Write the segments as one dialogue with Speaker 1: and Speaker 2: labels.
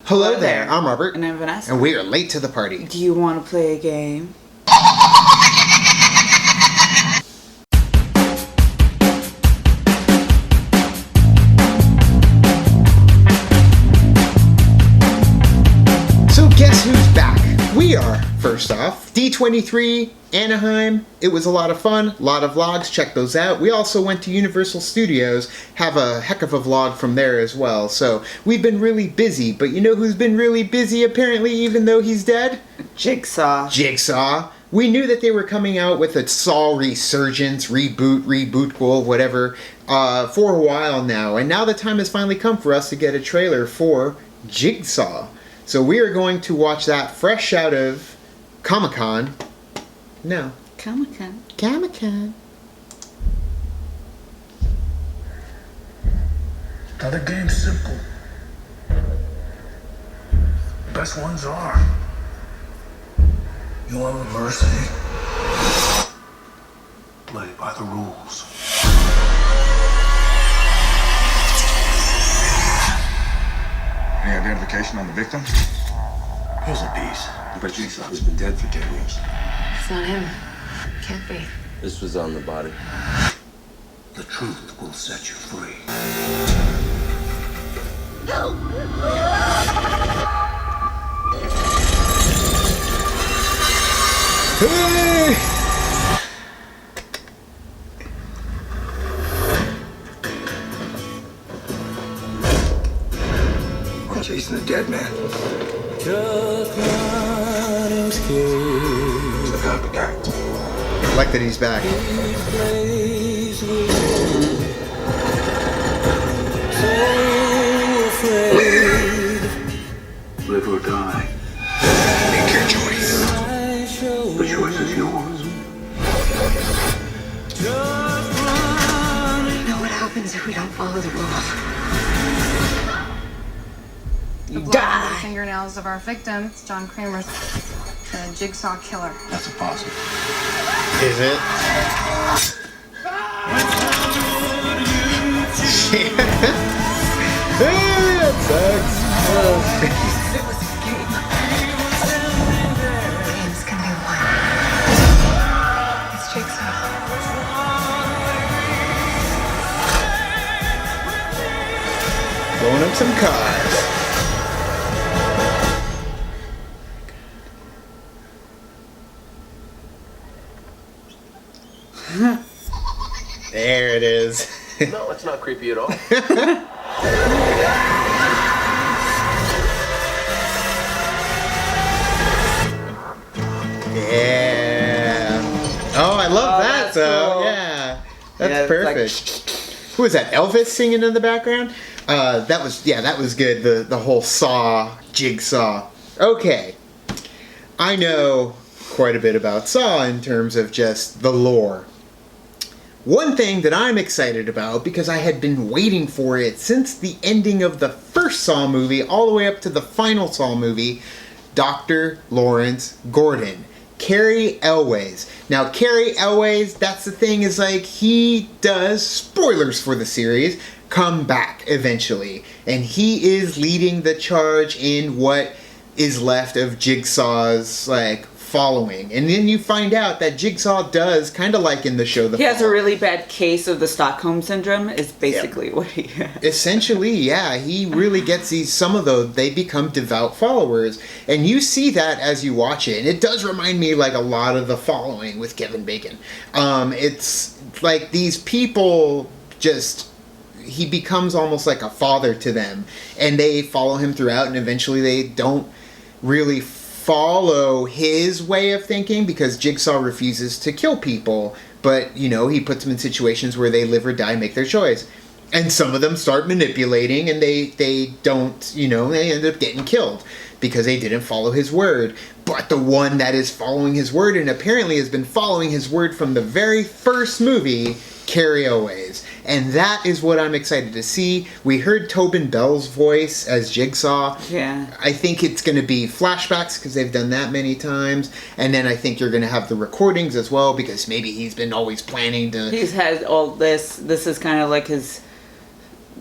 Speaker 1: Hello there, I'm Robert.
Speaker 2: And I'm Vanessa.
Speaker 1: And we are late to the party.
Speaker 2: Do you want to play a game?
Speaker 1: So guess who's back? We are, first off, D23, Anaheim. It was a lot of fun, a lot of vlogs, check those out. We also went to Universal Studios, have a heck of a vlog from there as well. So we've been really busy, but you know who's been really busy apparently even though he's dead?
Speaker 2: Jigsaw.
Speaker 1: Jigsaw. We knew that they were coming out with a Saw resurgence, reboot, well, whatever, for a while now. And now the time has finally come for us to get a trailer for Jigsaw. So we are going to watch that fresh out of Comic-Con. No.
Speaker 2: Comic-Con.
Speaker 1: Comic-Con.
Speaker 3: Now the game's simple. Best ones are. You want mercy? Play by the rules.
Speaker 4: Any identification on the victim?
Speaker 3: Here's a piece.
Speaker 4: But Jigsaw has been dead for 10 weeks.
Speaker 5: It's not him. Can't be.
Speaker 6: This was on the body.
Speaker 3: The truth will set you free.
Speaker 1: Hey!
Speaker 3: We're chasing a dead man. It's the copycat.
Speaker 1: I like that he's back.
Speaker 3: Live or die.
Speaker 4: Make your choice.
Speaker 3: The choice is yours.
Speaker 5: You know what happens if we don't follow the rules?
Speaker 2: You
Speaker 7: The blood on the
Speaker 2: die.
Speaker 7: fingernails of our victim, it's John Kramer's the Jigsaw killer.
Speaker 4: That's a positive.
Speaker 1: Is it? That sucks.
Speaker 5: It was a game. Games can be won. It's Jigsaw.
Speaker 1: Blowing up some cars. There it is.
Speaker 6: No, it's not creepy at all.
Speaker 1: Yeah. Oh, I love that
Speaker 2: that's
Speaker 1: though.
Speaker 2: cool.
Speaker 1: Yeah. That's
Speaker 2: Yeah, it's
Speaker 1: perfect. Who was that? Elvis singing in the background? That was good. The whole Saw, Jigsaw. Okay. I know quite a bit about Saw in terms of just the lore. One thing that I'm excited about, because I had been waiting for it since the ending of the first Saw movie all the way up to the final Saw movie, Dr. Lawrence Gordon. Cary Elwes. Now, Cary Elwes, that's the thing, is like, he does, spoilers for the series, come back eventually. And he is leading the charge in what is left of Jigsaw's, like, following. And then you find out that Jigsaw does, kind of like in the show The
Speaker 2: He has a
Speaker 1: Fall.
Speaker 2: really bad case of the Stockholm Syndrome, is basically what he has.
Speaker 1: Essentially, yeah, he really gets these, some of those, they become devout followers. And you see that as you watch it. And it does remind me like a lot of The Following with Kevin Bacon. It's like these people just, he becomes almost like a father to them. And they follow him throughout, and eventually they don't really follow his way of thinking because Jigsaw refuses to kill people, but you know, he puts them in situations where they live or die, make their choice. And some of them start manipulating, and they don't, you know, they end up getting killed because they didn't follow his word. But the one that is following his word, and apparently has been following his word from the very first movie, Cary Elwes. And that is what I'm excited to see. We heard Tobin Bell's voice as Jigsaw.
Speaker 2: Yeah.
Speaker 1: I think it's going to be flashbacks because they've done that many times. And then I think you're going to have the recordings as well because maybe he's been always planning to...
Speaker 2: He's had all this. This is kind of like his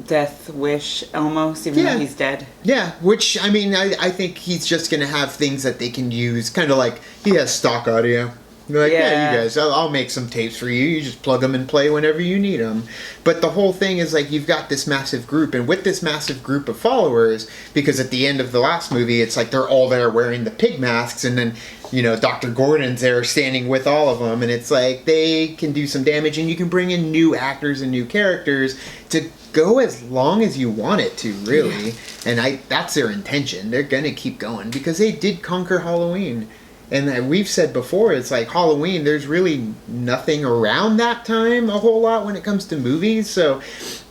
Speaker 2: death wish almost, even
Speaker 1: Yeah.
Speaker 2: though he's dead.
Speaker 1: Yeah, which, I mean, I think he's just going to have things that they can use, kind of like he has stock audio. They're like, yeah, you guys, I'll make some tapes for you. You just plug them and play whenever you need them. But the whole thing is like you've got this massive group, and with this massive group of followers, because at the end of the last movie, it's like they're all there wearing the pig masks, and then, you know, Dr. Gordon's there standing with all of them, and it's like they can do some damage, and you can bring in new actors and new characters to go as long as you want it to, really. And that's their intention. They're going to keep going because they did conquer Halloween. And we've said before, it's like Halloween, there's really nothing around that time a whole lot when it comes to movies. So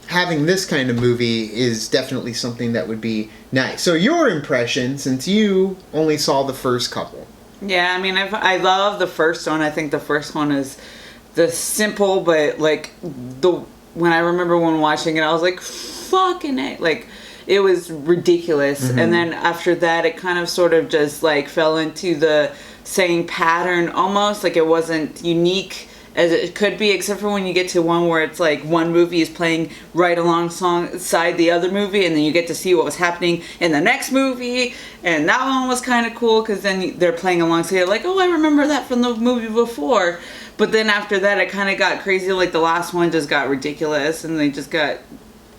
Speaker 1: having this kind of movie is definitely something that would be nice. So your impression, since you only saw the first couple.
Speaker 2: Yeah, I mean, I love the first one. I think the first one is the simple, but like when I remember when watching it, I was like, fucking it. Like, it was ridiculous.
Speaker 1: Mm-hmm.
Speaker 2: And then after that, it kind of sort of just like fell into the same pattern almost. Like, it wasn't unique as it could be, except for when you get to one where it's like one movie is playing right alongside the other movie, and then you get to see what was happening in the next movie, and that one was kind of cool because then they're playing alongside it, like, oh, I remember that from the movie before. But then after that, it kind of got crazy. Like, the last one just got ridiculous, and they just got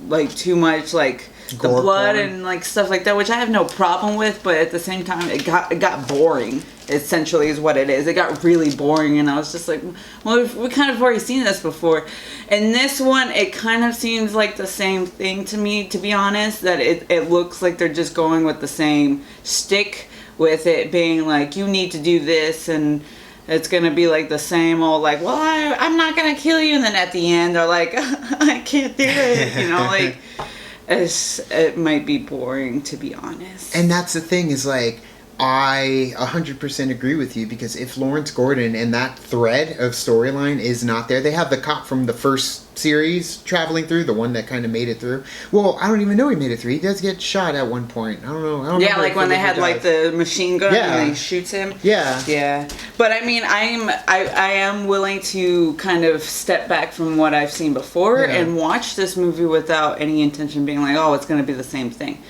Speaker 2: like too much like the
Speaker 1: Gore
Speaker 2: blood
Speaker 1: porn.
Speaker 2: and like stuff like that, which I have no problem with, but at the same time it got boring, essentially, is what it is. It got really boring, and I was just like, well, we kind of already seen this before. And this one, it kind of seems like the same thing to me, to be honest, that it looks like they're just going with the same stick, with it being like, you need to do this, and it's gonna be like the same old like, well, I'm not gonna kill you, and then at the end they're like, I can't do it, you know, like, it might be boring, to be honest.
Speaker 1: And that's the thing, is like, I 100% agree with you, because if Lawrence Gordon and that thread of storyline is not there, they have the cop from the first series traveling through, the one that kind of made it through. Well, I don't even know he made it through. He does get shot at one point. I don't know.
Speaker 2: Yeah, like when they had like the machine gun and he shoots him.
Speaker 1: Yeah.
Speaker 2: Yeah. But I mean, I am willing to kind of step back from what I've seen before and watch this movie without any intention being like, oh, it's going to be the same thing.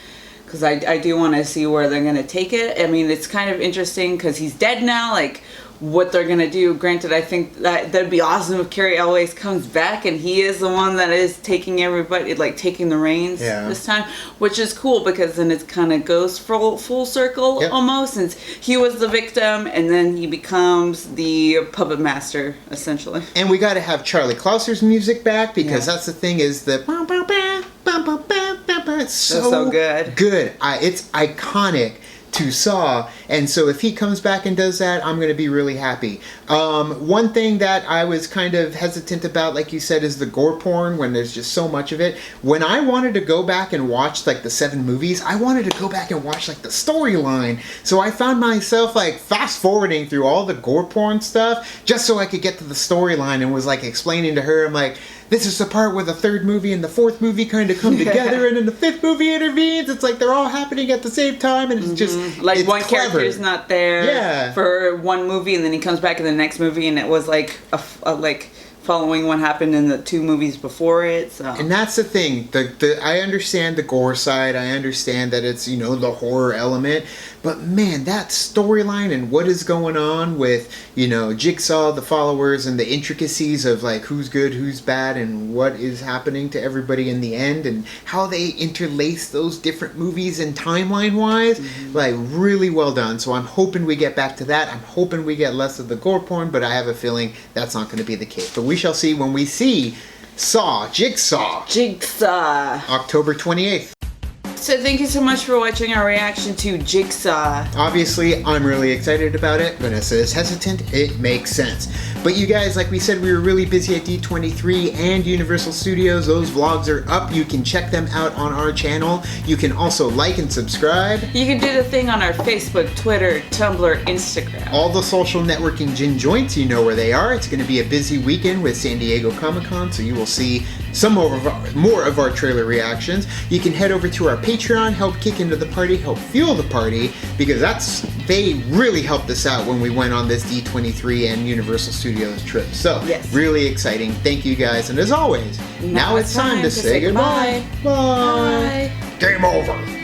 Speaker 2: Because I do want to see where they're going to take it. I mean, it's kind of interesting because he's dead now, like what they're going to do. Granted, I think that'd be awesome if Carrie Elways comes back and he is the one that is taking everybody, like taking the reins this time, which is cool because then it kind of goes full circle almost, since he was the victim and then he becomes the puppet master, essentially.
Speaker 1: And we got to have Charlie Clouser's music back, because that's the thing, is the it's so
Speaker 2: good.
Speaker 1: It's iconic to Saw, and so if he comes back and does that, I'm going to be really happy. One thing that I was kind of hesitant about, like you said, is the gore porn, when there's just so much of it. When I wanted to go back and watch like the 7 movies, I wanted to go back and watch like the storyline, so I found myself like fast forwarding through all the gore porn stuff just so I could get to the storyline, and was like explaining to her, I'm like, this is the part where the 3rd movie and the 4th movie kind of come together, and then the 5th movie intervenes. It's like they're all happening at the same time, and it's just
Speaker 2: like,
Speaker 1: it's
Speaker 2: one
Speaker 1: clever.
Speaker 2: character's not there for one movie, and then he comes back in the next movie, and it was like like following what happened in the 2 movies before it. So.
Speaker 1: And that's the thing. I understand the gore side. I understand that it's, you know, the horror element. But man, that storyline and what is going on with, you know, Jigsaw, the followers, and the intricacies of like who's good, who's bad, and what is happening to everybody in the end, and how they interlace those different movies and timeline-wise, like really well done. So I'm hoping we get back to that. I'm hoping we get less of the gore porn, but I have a feeling that's not going to be the case. But we shall see when we see Jigsaw, October 28th.
Speaker 2: So thank you so much for watching our reaction to Jigsaw.
Speaker 1: Obviously, I'm really excited about it. Vanessa is hesitant. It makes sense. But you guys, like we said, we were really busy at D23 and Universal Studios. Those vlogs are up. You can check them out on our channel. You can also like and subscribe.
Speaker 2: You can do the thing on our Facebook, Twitter, Tumblr, Instagram.
Speaker 1: All the social networking gin joints, you know where they are. It's going to be a busy weekend with San Diego Comic-Con, so you will see more of our trailer reactions, you can head over to our Patreon, help kick into the party, help fuel the party, because they really helped us out when we went on this D23 and Universal Studios trip. So,
Speaker 2: Yes.
Speaker 1: really exciting. Thank you guys, and as always, now it's time to say goodbye. Bye.
Speaker 2: Bye.
Speaker 1: Game over.